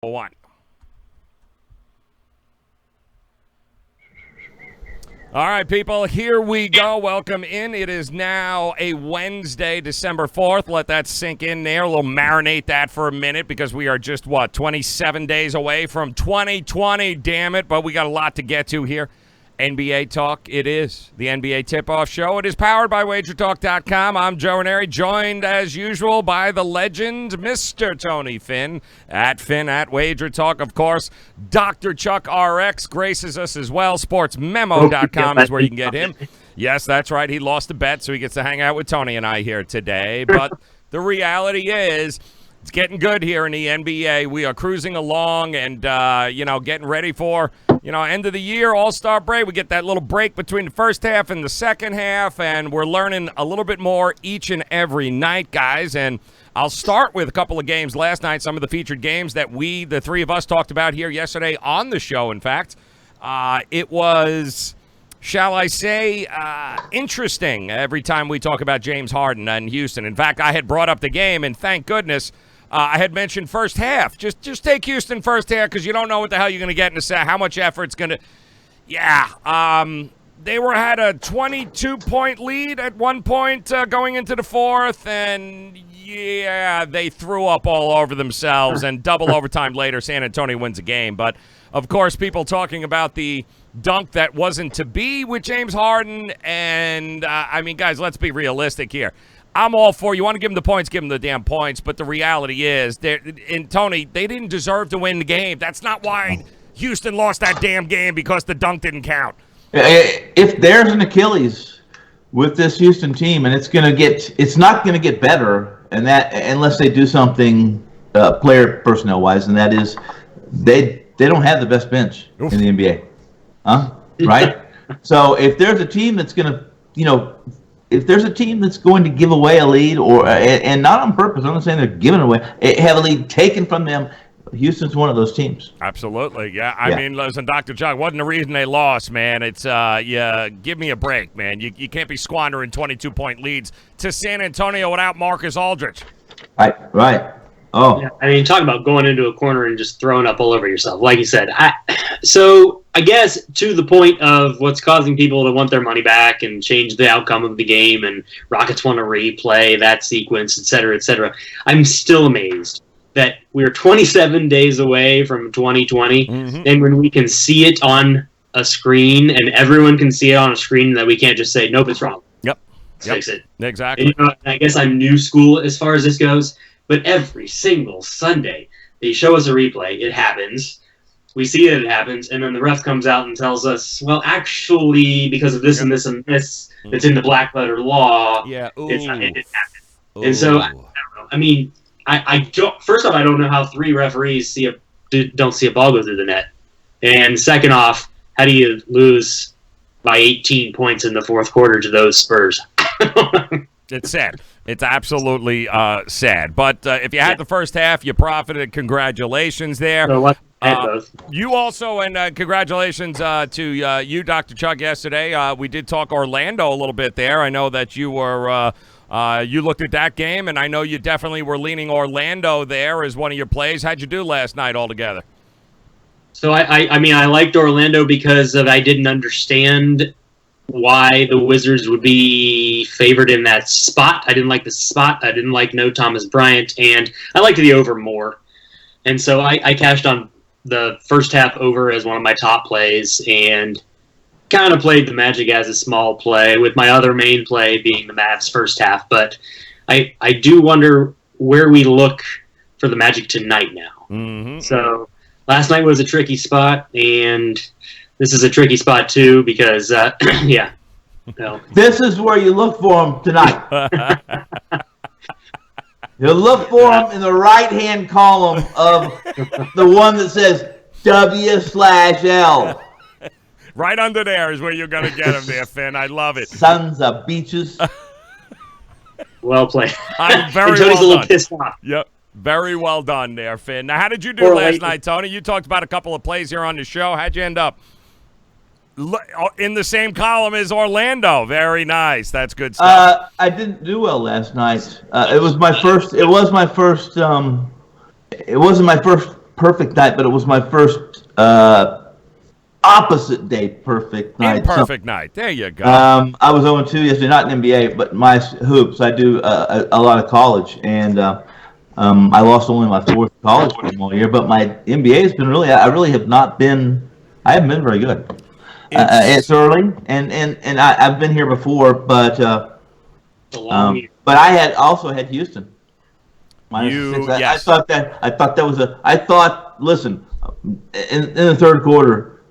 One. All right, people, here we go. Welcome in. It is now a Wednesday, December 4th. Let that sink in there. We'll marinate that for a minute because we are just, 27 days away from 2020, damn it. But we got a lot to get to here. NBA Talk, it is the NBA Tip-Off Show. It is powered by WagerTalk.com. I'm Joe Raineri, joined as usual by the legend, Mr. Tony Finn at WagerTalk. Of course, Dr. Chuck RX graces us as well. SportsMemo.com is where you can get him. Yes, that's right. He lost a bet, so he gets to hang out with Tony and I here today. But the reality is, it's getting good here in the NBA. We are cruising along and, getting ready for, end of the year, All-Star break. We get that little break between the first half and the second half, and we're learning a little bit more each and every night, guys. And I'll start with a couple of games last night, some of the featured games that the three of us, talked about here yesterday on the show, in fact. It was, shall I say, interesting every time we talk about James Harden and Houston. In fact, I had brought up the game, and thank goodness, I had mentioned first half. Just take Houston first half because you don't know what the hell you're going to get in a set, how much effort it's going to. Yeah. They had a 22-point lead at one point going into the fourth, and, they threw up all over themselves, and double overtime later, San Antonio wins the game. But, of course, people talking about the dunk that wasn't to be with James Harden, and, guys, let's be realistic here. I'm all for you want to give them the points, give them the damn points. But the reality is, and Tony, they didn't deserve to win the game. That's not why Houston lost that damn game, because the dunk didn't count. If there's an Achilles with this Houston team, and it's not going to get better, and that unless they do something player personnel wise, and that is they don't have the best bench in the NBA, right? So if there's a team that's going to, if there's a team that's going to give away a lead, and not on purpose, I'm not saying they're giving away, have a lead taken from them, Houston's one of those teams. Absolutely, yeah. I mean, listen, Dr. Chuck, wasn't the reason they lost, man. It's, give me a break, man. You can't be squandering 22-point leads to San Antonio without Marcus Aldridge. Right. Oh. Yeah, talk about going into a corner and just throwing up all over yourself. Like you said, I guess to the point of what's causing people to want their money back and change the outcome of the game, and Rockets want to replay that sequence, et cetera, I'm still amazed that we're 27 days away from 2020, and when we can see it on a screen, and everyone can see it on a screen, that we can't just say, nope, it's wrong. Yep. Fix it. Exactly. And, I guess I'm new school as far as this goes, but every single Sunday, they show us a replay. It happens. We see it happens, and then the ref comes out and tells us, well, actually, because of this and this and this, it's in the black letter law. Yeah, it happened. And so, I don't know. I mean, I don't. First off, I don't know how three referees don't see a ball go through the net. And second off, how do you lose by 18 points in the fourth quarter to those Spurs? It's sad. It's absolutely sad. But if you had the first half, you profited. Congratulations there. You also, and congratulations to you, Dr. Chuck, yesterday. We did talk Orlando a little bit there. I know that you were you looked at that game, and I know you definitely were leaning Orlando there as one of your plays. How'd you do last night altogether? So, I liked Orlando because I didn't understand why the Wizards would be favored in that spot. I didn't like the spot. I didn't like no Thomas Bryant, and I liked the over more. And so I cashed on the first half over as one of my top plays, and kind of played the Magic as a small play, with my other main play being the Mavs first half. But I do wonder where we look for the Magic tonight now. So last night was a tricky spot, and this is a tricky spot too, because, This is where you look for them tonight. You look for them in the right-hand column of the one that says W/L. Right under there is where you're going to get them there, Finn. I love it. Sons of beaches. Well played. I'm very Tony's well a little done. pissed off. Yep. Very well done there, Finn. Now, how did you do last night, Tony? You talked about a couple of plays here on the show. How'd you end up? In the same column as Orlando. Very nice. That's good stuff. I didn't do well last night. It was my first. It wasn't my first perfect night, but it was my first opposite day perfect night. Imperfect night. There you go. I was 0-2 yesterday, not in NBA, but my hoops. I do a lot of college, and I lost only my fourth college game all year. But my NBA has been really. I haven't been very good. It's early, and I've been here before, but I had also had Houston. -6. Yes. I thought. Listen, in the third quarter,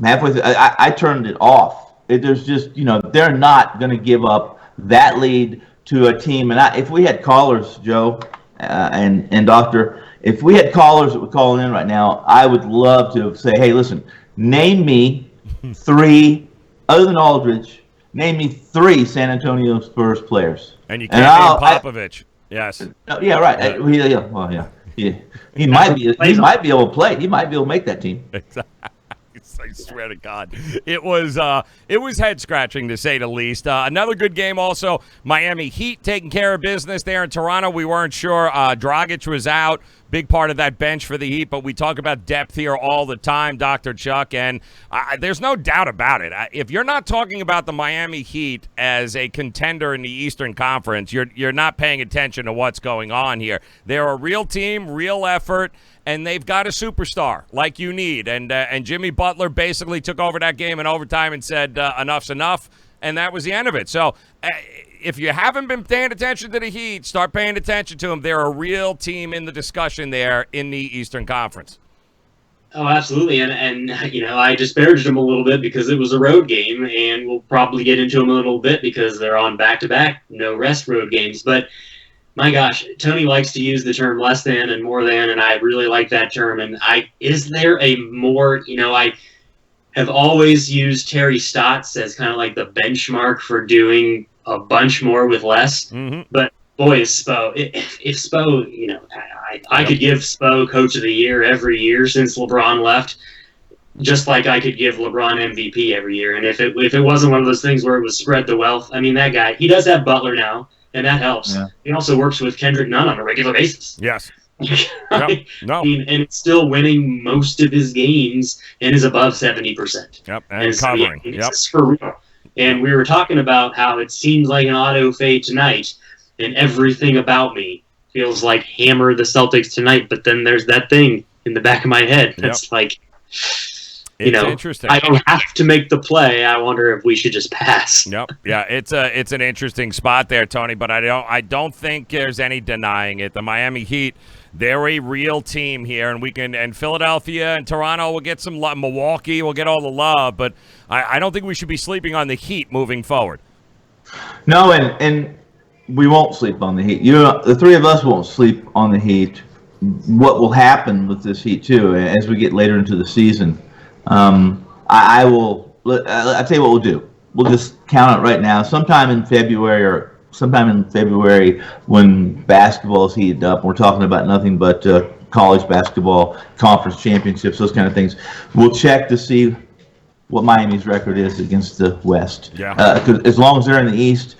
halfway through, I turned it off. There's just they're not going to give up that lead to a team. And if we had callers, Joe, and Doctor, if we had callers that would call in right now, I would love to say, hey, listen, name me 3, other than Aldridge, name me 3 San Antonio Spurs players. And you can't name Popovich. Yes. Yeah, right. He might be able to play. He might be able to make that team. I swear to God, it was head scratching to say the least. Another good game, also Miami Heat taking care of business there in Toronto. We weren't sure. Dragic was out, big part of that bench for the Heat, but we talk about depth here all the time, Dr. Chuck, and there's no doubt about it. If you're not talking about the Miami Heat as a contender in the Eastern Conference, you're not paying attention to what's going on here. They're a real team, real effort. And they've got a superstar like you need. And Jimmy Butler basically took over that game in overtime and said, enough's enough. And that was the end of it. So if you haven't been paying attention to the Heat, start paying attention to them. They're a real team in the discussion there in the Eastern Conference. Oh, absolutely. And I disparaged them a little bit because it was a road game. And we'll probably get into them a little bit because they're on back-to-back, no rest road games. But my gosh, Tony likes to use the term less than and more than, and I really like that term. And is there a more, I have always used Terry Stotts as kind of like the benchmark for doing a bunch more with less. Mm-hmm. But boy, is Spo. If Spo, I could give Spo Coach of the Year every year since LeBron left, just like I could give LeBron MVP every year. And if it wasn't one of those things where it was spread the wealth, I mean, that guy, he does have Butler now. And that helps. Yeah. He also works with Kendrick Nunn on a regular basis. Yes. Yep. No. And it's still winning most of his games and is above 70%. Yep. And covering. It's for real. And we were talking about how it seems like an auto fade tonight, and everything about me feels like hammer the Celtics tonight. But then there's that thing in the back of my head that's like, interesting. I don't have to make the play. I wonder if we should just pass. Yep. Yeah, it's an interesting spot there, Tony, but I don't think there's any denying it. The Miami Heat, they're a real team here, and Philadelphia and Toronto will get some love. Milwaukee will get all the love, but I don't think we should be sleeping on the Heat moving forward. No, and we won't sleep on the Heat. The three of us won't sleep on the Heat. What will happen with this Heat too, as we get later into the season? I'll tell you what we'll do. We'll just count it right now. Sometime in February when basketball is heated up, we're talking about nothing but college basketball, conference championships, those kind of things. We'll check to see what Miami's record is against the West. Yeah. Because as long as they're in the East,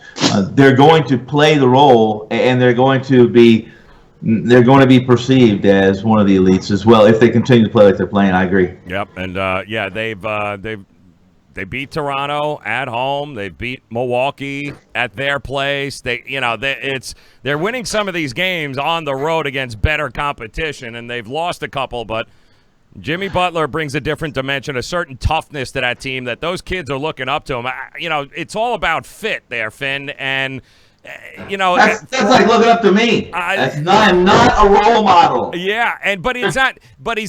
they're going to play the role, and they're going to be perceived as one of the elites as well if they continue to play like they're playing. I agree. Yep, and they beat Toronto at home. They beat Milwaukee at their place. They're winning some of these games on the road against better competition, and they've lost a couple. But Jimmy Butler brings a different dimension, a certain toughness to that team that those kids are looking up to him. It's all about fit there, Finn, and. That's like looking up to me. I'm not a role model. Yeah, but he's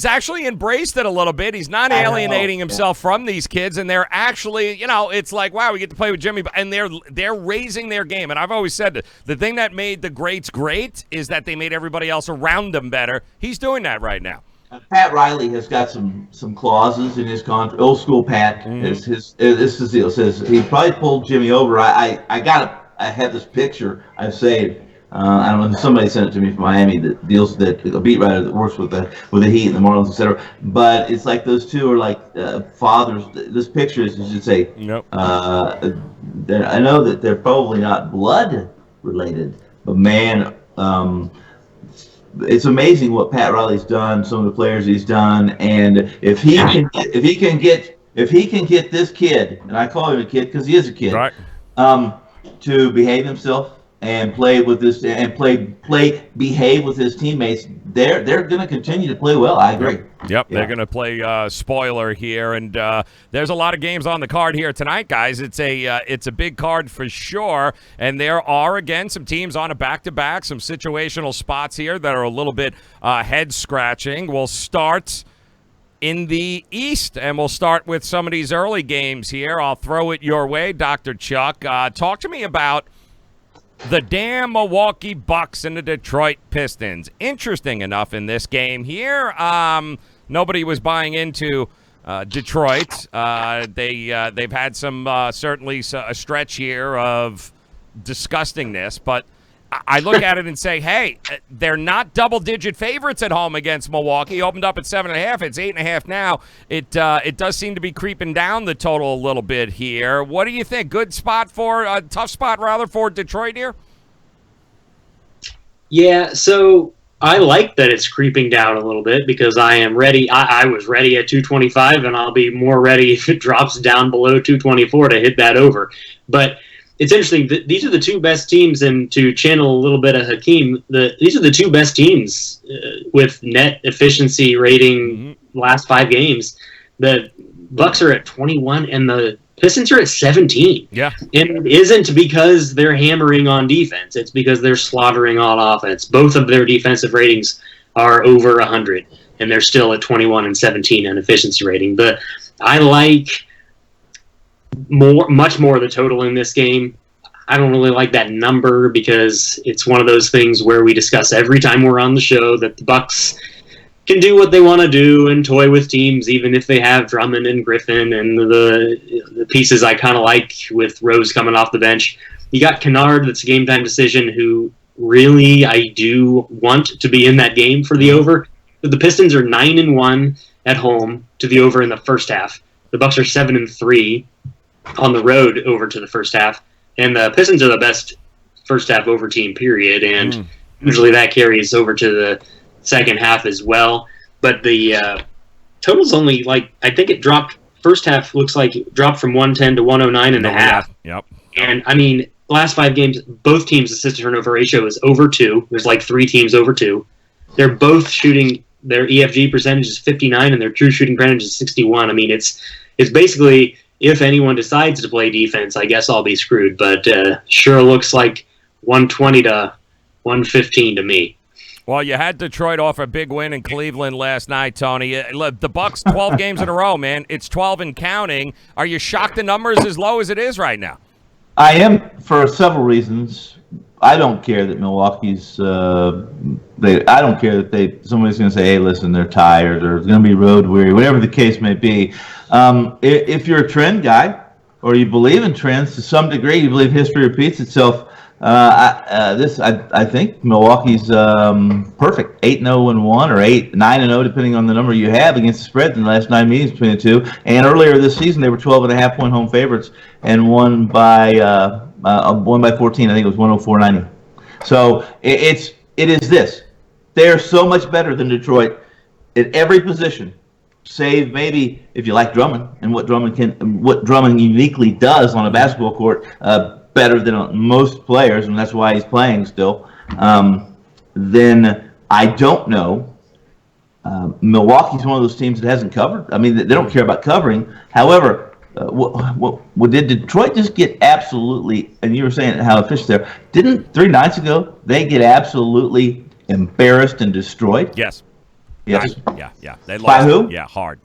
actually embraced it a little bit. He's not alienating himself from these kids, and they're actually, it's like, wow, we get to play with Jimmy, and they're raising their game. And I've always said the thing that made the greats great is that they made everybody else around them better. He's doing that right now. Pat Riley has got some clauses in his contract. Old school Pat is his. This is the deal. Says he probably pulled Jimmy over. I had this picture I saved. I don't know, somebody sent it to me from Miami that deals that a beat writer that works with the Heat and the Marlins, etc. But it's like those two are like fathers. This picture is, you should say. Nope. I know that they're probably not blood related, but man, it's amazing what Pat Riley's done, some of the players he's done, and if he can get this kid, and I call him a kid because he is a kid, Right. To behave himself and behave with his teammates, they're going to continue to play well. I agree. Yep, they're going to play spoiler here, and there's a lot of games on the card here tonight, guys. It's a big card for sure, and there are, again, some teams on a back-to-back, some situational spots here that are a little bit head-scratching. We'll start in the East, and we'll start with some of these early games here. I'll throw it your way, Dr. Chuck. Talk to me about the damn Milwaukee Bucks and the Detroit Pistons. Interesting enough in this game here, nobody was buying into Detroit. They've had some certainly a stretch here of disgustingness, but I look at it and say, hey, they're not double-digit favorites at home against Milwaukee. Opened up at 7.5. It's 8.5 now. It does seem to be creeping down the total a little bit here. What do you think? Good spot tough spot rather for Detroit here? Yeah, so I like that it's creeping down a little bit because I am ready. I was ready at 225, and I'll be more ready if it drops down below 224 to hit that over. But it's interesting. These are the two best teams, and to channel a little bit of Hakeem, these are the two best teams with net efficiency rating last 5 games. The Bucks are at 21, and the Pistons are at 17. Yeah. And it isn't because they're hammering on defense. It's because they're slaughtering on offense. Both of their defensive ratings are over 100, and they're still at 21 and 17 in efficiency rating. But I like much more the total in this game. I don't really like that number because it's one of those things where we discuss every time we're on the show that the Bucks can do what they want to do and toy with teams, even if they have Drummond and Griffin and the pieces I kind of like with Rose coming off the bench. You got Kennard, that's a game time decision, who really I do want to be in that game for the over. But the Pistons are 9-1 at home to the over in the first half. The Bucks are 7-3 on the road over to the first half, and the Pistons are the best first half over team, period, and usually that carries over to the second half as well. But the total's only, I think it dropped, first half looks like it dropped from 110 to 109 and a half. Yep. And, I mean, last 5 games, both teams' assist to turnover ratio is over 2. There's 3 teams over 2. They're both shooting, their EFG percentage is 59 and their true shooting percentage is 61. I mean, it's basically, if anyone decides to play defense, I guess I'll be screwed. But sure looks like 120 to 115 to me. Well, you had Detroit off a big win in Cleveland last night, Tony. The Bucks, 12 games in a row, man. It's 12 and counting. Are you shocked the number is as low as it is right now? I am, for several reasons. I don't care that Milwaukee's. I don't care that somebody's going to say, "Hey, listen, they're tired," or "It's going to be road weary," whatever the case may be. If you're a trend guy, or you believe in trends to some degree, you believe history repeats itself. I think Milwaukee's perfect. 8-0-1 or 9-0, depending on the number you have against the spread in the last 9 meetings between the two. And earlier this season, they were 12.5-point home favorites and won by 14. I think it was 104-90. So it is this. They're so much better than Detroit at every position, save maybe if you like Drummond and what Drummond uniquely does on a basketball court. Better than most players, and that's why he's playing still. Then I don't know. Milwaukee's one of those teams that hasn't covered. I mean, they don't care about covering. However, what did Detroit just get absolutely, and you were saying how efficient they are, didn't 3 nights ago they get absolutely embarrassed and destroyed? Yes. Yes. Yeah. They lost. By who? Yeah, hard.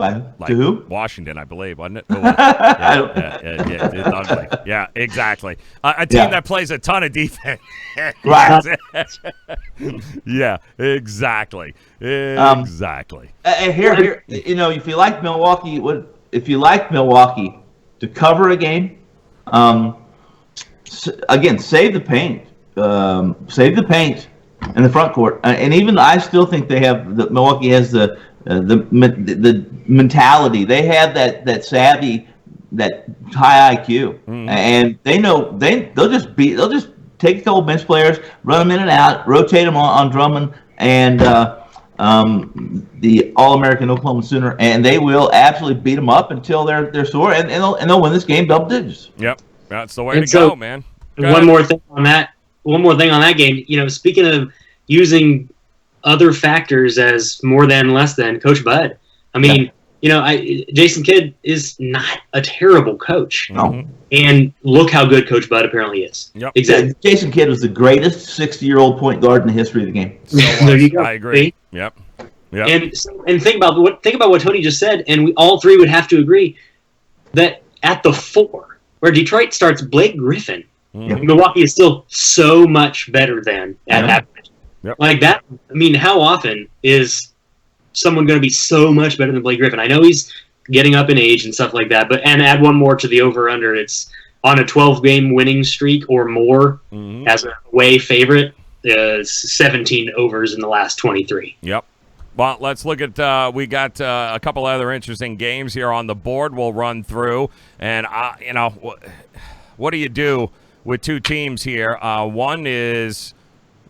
To who? Washington, I believe, wasn't it? It's ugly. Yeah, exactly. A team that plays a ton of defense. Right. Yeah, exactly. Exactly. Here, if you like Milwaukee, to cover a game, again, save the paint. Save the paint in the front court, and even I still think Milwaukee has the mentality. They have that savvy, that high IQ, and they know they'll just take a couple bench players, run them in and out, rotate them on Drummond and the All-American Oklahoma Sooner, and they will absolutely beat them up until they're sore, and they'll win this game double digits. Yep, that's the way to go, man. One more thing on that game. Speaking of using other factors as more than less than, Coach Bud. I mean, Jason Kidd is not a terrible coach. No. And look how good Coach Bud apparently is. Yep. Exactly. Jason Kidd was the greatest 60-year-old point guard in the history of the game. So there you go. I agree. See? Yep. And think about what Tony just said, and we all three would have to agree that at the 4, where Detroit starts Blake Griffin, Milwaukee is still so much better than at that point. Yep. Like that. I mean, how often is someone going to be so much better than Blake Griffin? I know he's getting up in age and stuff like that, and add one more to the over-under. It's on a 12-game winning streak or more as a away favorite. 17 overs in the last 23. Yep. Well, let's look at we got a couple other interesting games here on the board we'll run through. And, what do you do with two teams here? One is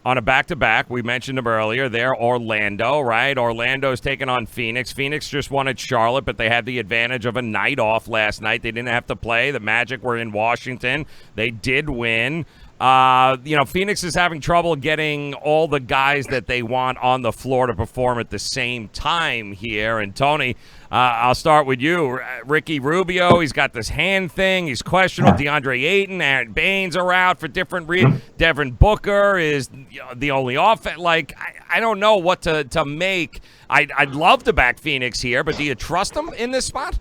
on a back-to-back. We mentioned them earlier. They're Orlando, right? Orlando's taking on Phoenix. Phoenix just won at Charlotte, but they had the advantage of a night off last night. They didn't have to play. The Magic were in Washington. They did win. Phoenix is having trouble getting all the guys that they want on the floor to perform at the same time here. And Tony, I'll start with you. Ricky Rubio, he's got this hand thing. He's questionable. DeAndre Ayton, Aaron Baines are out for different reasons. Devin Booker is the only offense. Like, I don't know what to make. I'd love to back Phoenix here, but do you trust them in this spot?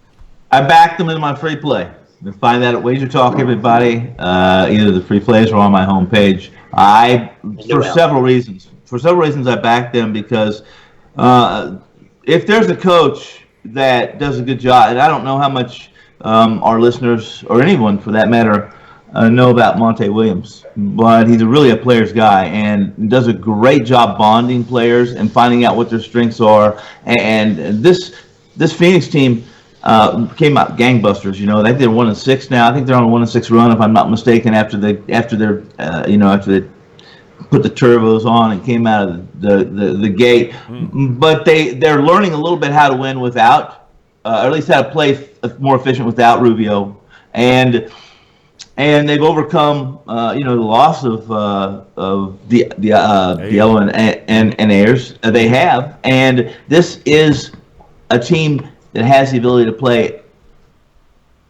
I backed them in my free play. You can find that at WagerTalk, everybody. Either the free plays or on my homepage. For several reasons, I backed them because if there's a coach that does a good job, and I don't know how much our listeners or anyone for that matter know about Monte Williams, but he's really a player's guy and does a great job bonding players and finding out what their strengths are. And this Phoenix team came out gangbusters. They did 1-6 now. I think they're on a 1-6 run, if I'm not mistaken. After they after they put the turbos on and came out of the gate, but they're learning a little bit how to win without, or at least how to play more efficient without Rubio, and they've overcome the loss of Diallo and Ayers. They have, and this is a team that has the ability to play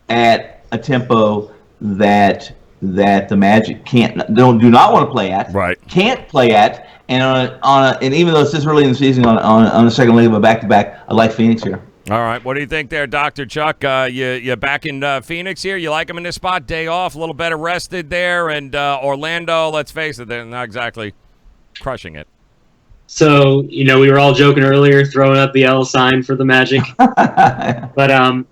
at a tempo that the Magic do not want to play at, right? Can't play at, and and even though it's this early in the season on the second leg of a back-to-back, I like Phoenix here. All right, what do you think there, Dr. Chuck? You back in Phoenix here? You like them in this spot? Day off, a little better rested there, and Orlando. Let's face it, they're not exactly crushing it. So, we were all joking earlier, throwing up the L sign for the Magic. But I'm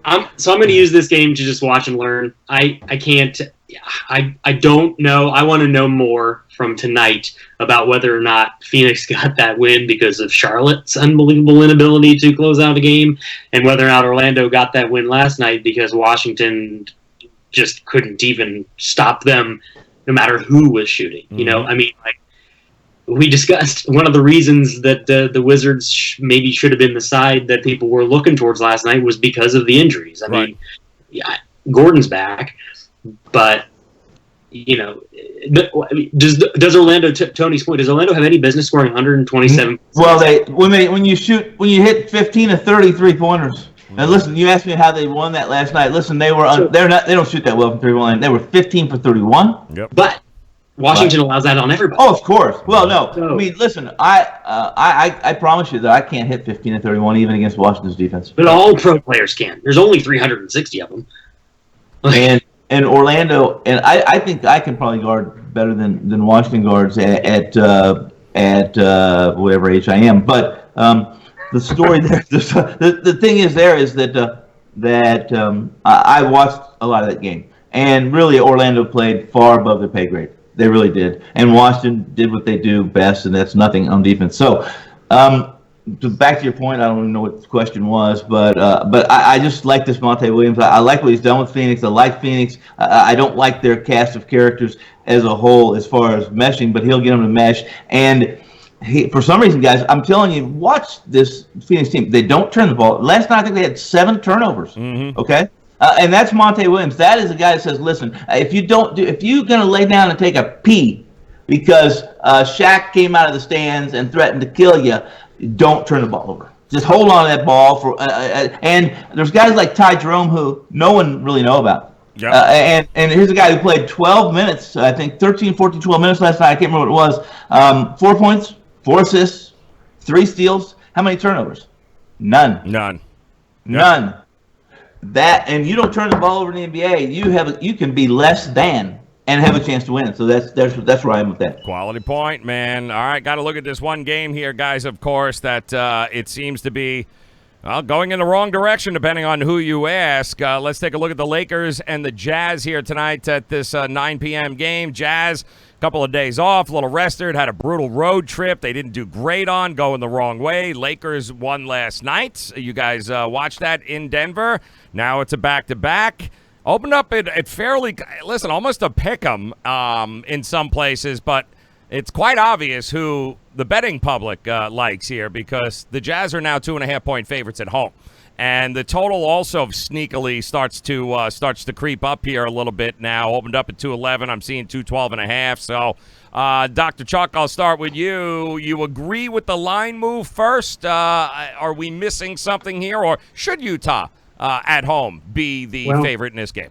going to use this game to just watch and learn. I don't know. I want to know more from tonight about whether or not Phoenix got that win because of Charlotte's unbelievable inability to close out a game, and whether or not Orlando got that win last night because Washington just couldn't even stop them no matter who was shooting. We discussed one of the reasons that the Wizards maybe should have been the side that people were looking towards last night was because of the injuries. I mean, Gordon's back, but does Orlando? Tony's point, does Orlando have any business scoring 127? Well, when you hit 15 of 30 3-pointers. And listen, you asked me how they won that last night. Listen, they don't shoot that well from 3-1. They were 15 for 31. Yep. But Washington allows that on everybody. Oh, of course. Well, no. I mean, listen, I promise you that I can't hit 15 and 31 even against Washington's defense. But all pro players can. There's only 360 of them. And Orlando, and I think I can probably guard better than Washington guards at whatever age I am. But the story there, the thing is that I watched a lot of that game, and really Orlando played far above their pay grade. They really did. And Washington did what they do best, and that's nothing on defense. So back to your point, I don't even know what the question was, but I just like this Monte Williams. I like what he's done with Phoenix. I like Phoenix. I don't like their cast of characters as a whole as far as meshing, but he'll get them to mesh. And for some reason, guys, I'm telling you, watch this Phoenix team. They don't turn the ball. Last night, I think they had 7 turnovers. Mm-hmm. Okay. And that's Monte Williams. That is a guy that says, listen, if you're going to lay down and take a pee because Shaq came out of the stands and threatened to kill you, don't turn the ball over. Just hold on to that ball for. And there's guys like Ty Jerome who no one really know about. Yep. And here's a guy who played 12 minutes, I think 13, 14, 12 minutes last night. I can't remember what it was. 4 points, 4 assists, 3 steals. How many turnovers? None. Yep. That, and you don't turn the ball over in the NBA, you can be less than and have a chance to win. So that's where I am with that. Quality point, man. All right, got to look at this one game here, guys, of course, that it seems to be going in the wrong direction depending on who you ask. Let's take a look at the Lakers and the Jazz here tonight at this 9 p.m. game. Jazz, a couple of days off, a little rested, had a brutal road trip. They didn't do great on, going the wrong way. Lakers won last night. You guys watched that in Denver. Now it's a back-to-back. Opened up at fairly, listen, almost a pick-em in some places, but it's quite obvious who the betting public likes here because the Jazz are now 2.5-point favorites at home. And the total also sneakily starts to creep up here a little bit now. Opened up at 211. I'm seeing 212.5. So, Dr. Chuck, I'll start with you. You agree with the line move first? Are we missing something here, or should Utah at home be the favorite in this game?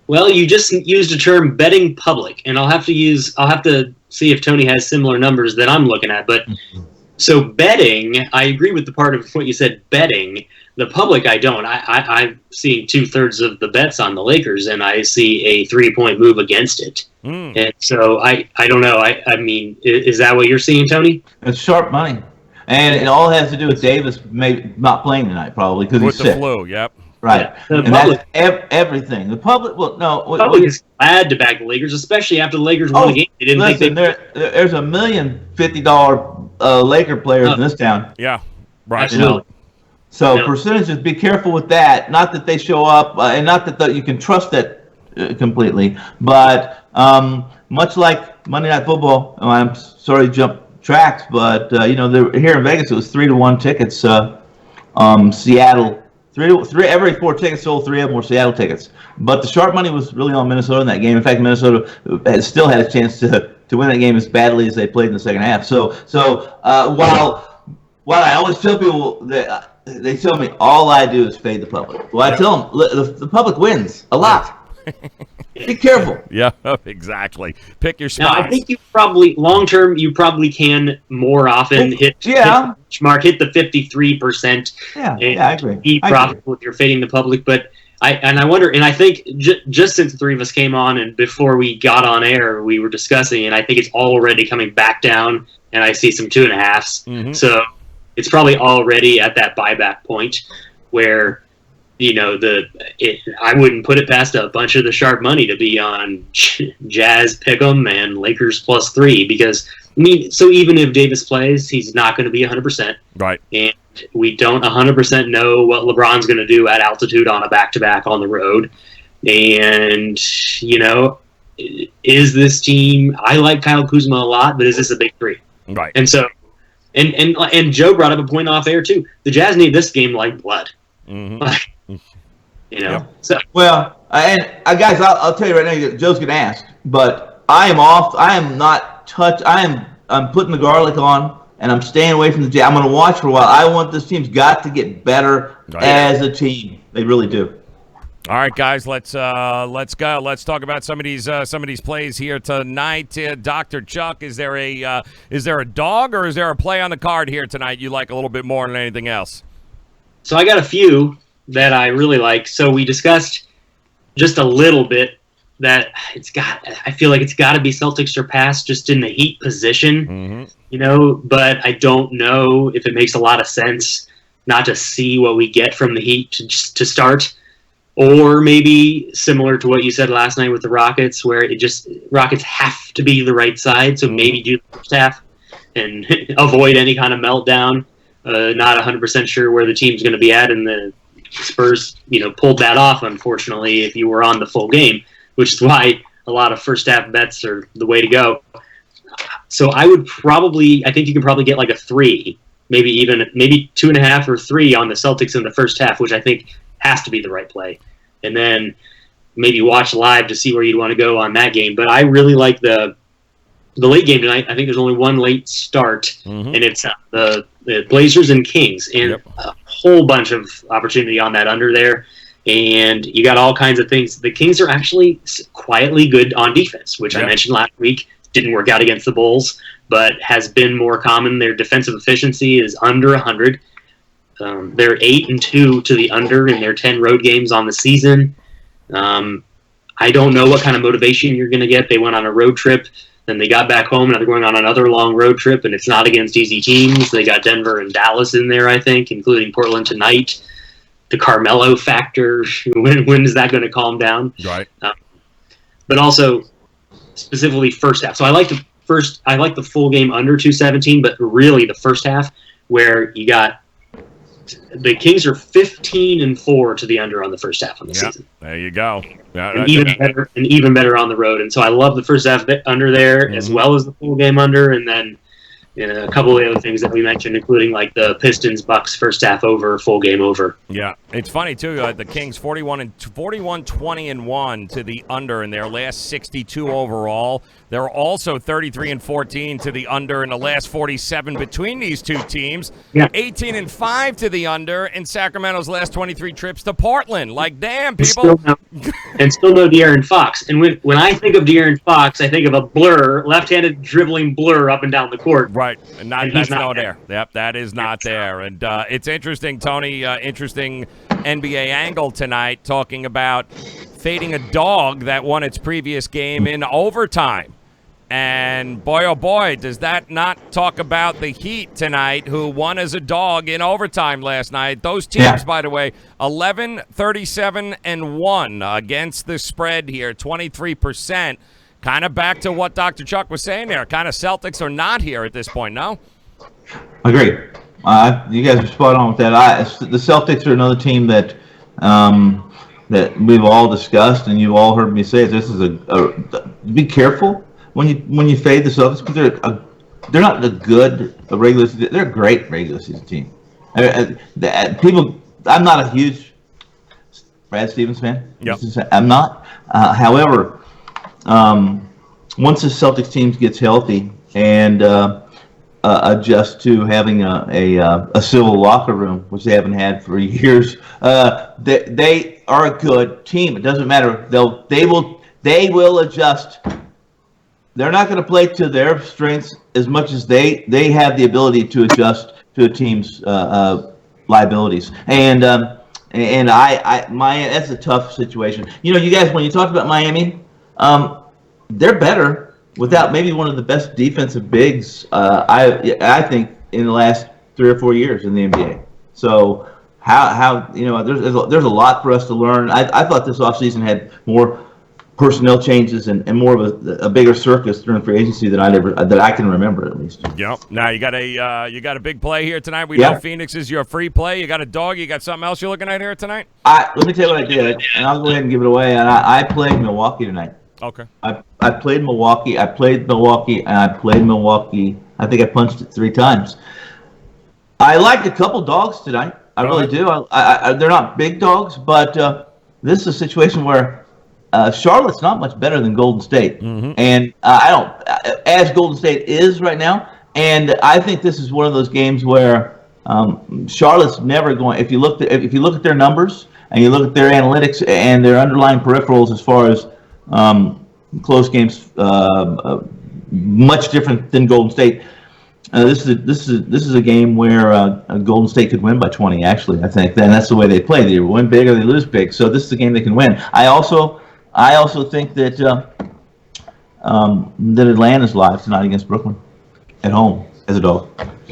Well, you just used a term betting public, and I'll have to see if Tony has similar numbers that I'm looking at. But so betting, I agree with the part of what you said, betting. The public, I don't. I'm seeing 2/3 of the bets on the Lakers, and I see a 3-point move against it. And so I don't know. I mean, is that what you're seeing, Tony? It's sharp money. And it all has to do with Davis not playing tonight, probably, because he's sick. With the flu, yep. Right. Yeah, and that's everything. The public, well, no. The public is glad to back the Lakers, especially after the Lakers won the game. They didn't think there's $1 million $50 Laker players in this town. Yeah, right. Absolutely. So percentages, be careful with that. Not that they show up, and not that you can trust that completely. But much like Monday Night Football, I'm sorry to jump tracks, but here in Vegas it was 3-1 tickets. Seattle, every 4 tickets sold, 3 of them were Seattle tickets. But the sharp money was really on Minnesota in that game. In fact, Minnesota still had a chance to win that game as badly as they played in the second half. So while I always tell people that they tell me all I do is fade the public. Well, I tell them the public wins a lot. Be careful. Yeah, exactly. Pick your spots. Now, I think you probably long term you probably can more often hit the benchmark, hit the 53%. I agree. Be profitable if you're fading the public, but I wonder, and I think just since the 3 of us came on and before we got on air, we were discussing, and I think it's already coming back down, and I see some 2.5s. Mm-hmm. So it's probably already at that buyback point where, I wouldn't put it past a bunch of the sharp money to be on Jazz pick'em and Lakers +3 because, so even if Davis plays, he's not going to be 100%. Right. And we don't 100% know what LeBron's going to do at altitude on a back-to-back on the road. And, is this team, I like Kyle Kuzma a lot, but is this a big 3? Right. And so, and Joe brought up a point off air too. The Jazz need this game like blood. Mm-hmm. Yep. So, well, guys, I'll tell you right now, Joe's going to ask, but I am off. I am not touched. I'm putting the garlic on, and I'm staying away from the Jazz. I'm going to watch for a while. I want this team's got to get better as a team. They really do. All right, guys, let's go. Let's talk about some of these plays here tonight. Dr. Chuck, is there a dog or is there a play on the card here tonight you like a little bit more than anything else? So I got a few that I really like. So we discussed just a little bit that I feel like it's got to be Celtics or pass just in the Heat position, but I don't know if it makes a lot of sense not to see what we get from the Heat to start. Or maybe similar to what you said last night with the Rockets, where Rockets have to be the right side, so maybe do the first half and avoid any kind of meltdown. not 100% sure where the team's going to be at, and the Spurs, pulled that off, unfortunately, if you were on the full game, which is why a lot of first half bets are the way to go. So I think you can probably get like a 3, maybe 2.5 or 3 on the Celtics in the first half, which I think has to be the right play. And then maybe watch live to see where you'd want to go on that game. But I really like the late game tonight. I think there's only one late start, and it's the Blazers and Kings, and a whole bunch of opportunity on that under there. And you got all kinds of things. The Kings are actually quietly good on defense, which I mentioned last week. Didn't work out against the Bulls, but has been more common. Their defensive efficiency is under 100. They're 8-2 to the under in their 10 road games on the season. I don't know what kind of motivation you're going to get. They went on a road trip, then they got back home, and they're going on another long road trip, and it's not against easy teams. They got Denver and Dallas in there, I think, including Portland tonight. The Carmelo factor, when is that going to calm down? Right. But also, specifically first half. So I like the full game under 217, but really the first half where you got the Kings are 15-4 to the under on the first half of the season. There you go. And even better on the road. And so I love the first half under there as well as the full game under, and then a couple of the other things that we mentioned, including like the Pistons Bucks first half over, full game over. Yeah, it's funny too. The Kings 41-20-1 to the under in their last 62 overall. They're also 33-14 to the under in the last 47 between these two teams. 18-5 to the under in Sacramento's last 23 trips to Portland. Like, damn, people. Still no De'Aaron Fox. And when I think of De'Aaron Fox, I think of a blur, left-handed dribbling blur up and down the court. Right, and that's not there. Yep, that is not there. And it's interesting, Tony. Interesting NBA angle tonight, talking about fading a dog that won its previous game in overtime. And boy, oh boy, does that not talk about the Heat tonight, who won as a dog in overtime last night. Those teams, by the way, 11-37-1 against the spread here, 23%. Kind of back to what Dr. Chuck was saying there. Kind of Celtics are not here at this point, no? Agree. You guys are spot on with that. The Celtics are another team that that we've all discussed, and you've all heard me say this is be careful when you fade the Celtics, because they're not a good regular season. They're a great regular season team. I'm not a huge Brad Stevens fan. Yep. I'm not. However, once the Celtics team gets healthy and adjust to having a civil locker room, which they haven't had for years, they are a good team. It doesn't matter. They will adjust. They're not going to play to their strengths as much as they have the ability to adjust to a team's liabilities. And that's a tough situation. You guys, when you talked about Miami, they're better without maybe one of the best defensive bigs, I think, in the last 3 or 4 years in the NBA. So how there's a lot for us to learn. I thought this offseason had more personnel changes and more of a bigger circus during free agency that I can remember, at least. Yep. Now you got a big play here tonight. We know Phoenix is your free play. You got a dog. You got something else you're looking at here tonight? Let me tell you what I did, and I'll go ahead and give it away. And I played Milwaukee tonight. Okay. I played Milwaukee. I played Milwaukee. I think I punched it 3 times. I liked a couple dogs tonight. I really do. They're not big dogs, but this is a situation where Charlotte's not much better than Golden State, and as Golden State is right now. And I think this is one of those games where Charlotte's never going. If you look at their numbers and you look at their analytics and their underlying peripherals as far as close games, much different than Golden State. This is a game where Golden State could win by 20. Actually, I think, and that's the way they play. They win big or they lose big. So this is a game they can win. I also think that Atlanta's live tonight against Brooklyn at home. as a dog.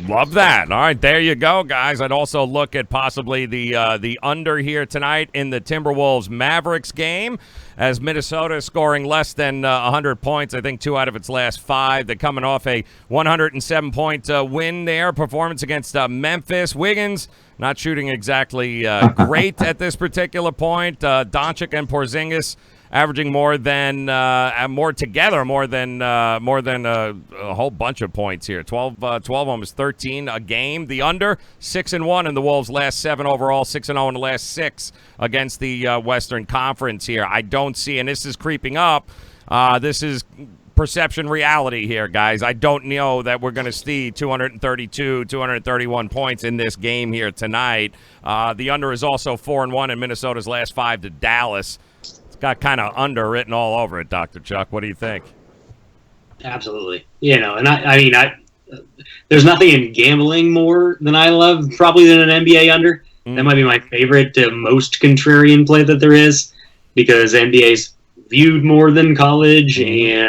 Love that. All right, there you go, guys. I'd also look at possibly the under here tonight in the Timberwolves Mavericks game, as Minnesota is scoring less than 100 points. I think 2 out of its last 5. They're coming off a 107-point win there, performance against Memphis. Wiggins not shooting exactly great at this particular point. Doncic and Porzingis averaging more than a whole bunch of points here. 12, almost 13 a game. The under 6-1 in the Wolves' last 7 overall, 6-0 in the last 6 against the Western Conference here. I don't see, and this is creeping up. This is perception reality here, guys. I don't know that we're going to see 232, 231 points in this game here tonight. The under is also 4-1 in Minnesota's last 5 to Dallas. Got kind of under written all over it, Dr. Chuck. What do you think? Absolutely. And I mean, there's nothing in gambling more than I love probably than an NBA under. That might be my favorite, most contrarian play that there is, because NBA's viewed more than college, and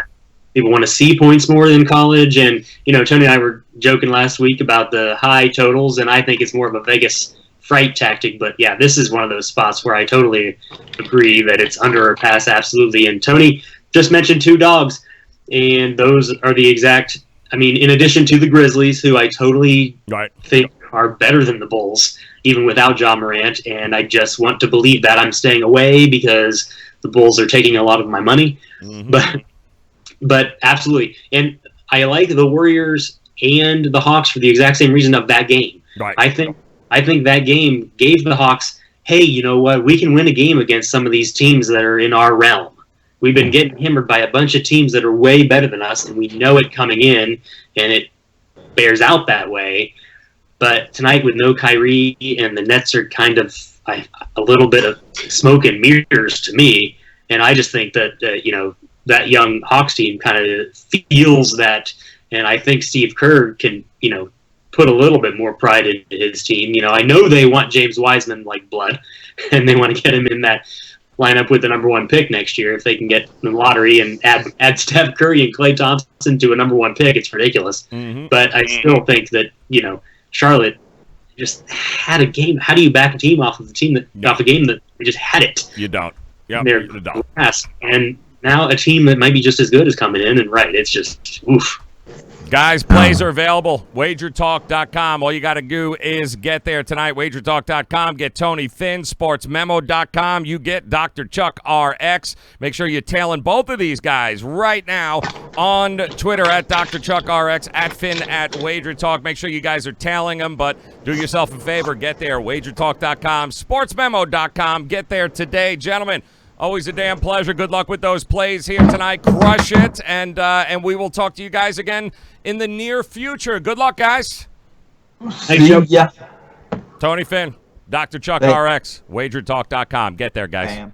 people want to see points more than college. And, Tony and I were joking last week about the high totals, and I think it's more of a Vegas fright tactic. But, yeah, this is one of those spots where I totally agree that it's under or pass, absolutely. And Tony just mentioned 2 dogs, and those are the exact – I mean, in addition to the Grizzlies, who I totally think are better than the Bulls, even without Ja Morant, and I just want to believe that. I'm staying away because the Bulls are taking a lot of my money. But absolutely. And I like the Warriors and the Hawks for the exact same reason of that game. Right. I think that game gave the Hawks, hey, you know what? We can win a game against some of these teams that are in our realm. We've been getting hammered by a bunch of teams that are way better than us, and we know it coming in, and it bears out that way. But tonight with no Kyrie, and the Nets are kind of a little bit of smoke and mirrors to me, and I just think that, that young Hawks team kind of feels that, and I think Steve Kerr can, put a little bit more pride into his team. I know they want James Wiseman like blood, and they want to get him in that lineup with the number 1 pick next year. If they can get the lottery and add Steph Curry and Klay Thompson to a number 1 pick, it's ridiculous. But I still think that, Charlotte just had a game. How do you back a team off of a game that they just had it? You don't. Yeah, you don't. And now a team that might be just as good is coming in, and it's just oof. Guys, plays are available. WagerTalk.com. All you got to do is get there tonight. WagerTalk.com. Get Tony Finn. SportsMemo.com. You get Dr. Chuck RX. Make sure you're tailing both of these guys right now on Twitter at Dr. Chuck RX, at Finn at WagerTalk. Make sure you guys are tailing them, but do yourself a favor. Get there. WagerTalk.com. SportsMemo.com. Get there today, gentlemen. Always a damn pleasure. Good luck with those plays here tonight. Crush it, and we will talk to you guys again in the near future. Good luck, guys. Thanks, Joe. Yeah. Tony Finn, Dr. Chuck RX, WagerTalk.com. Get there, guys. Bam.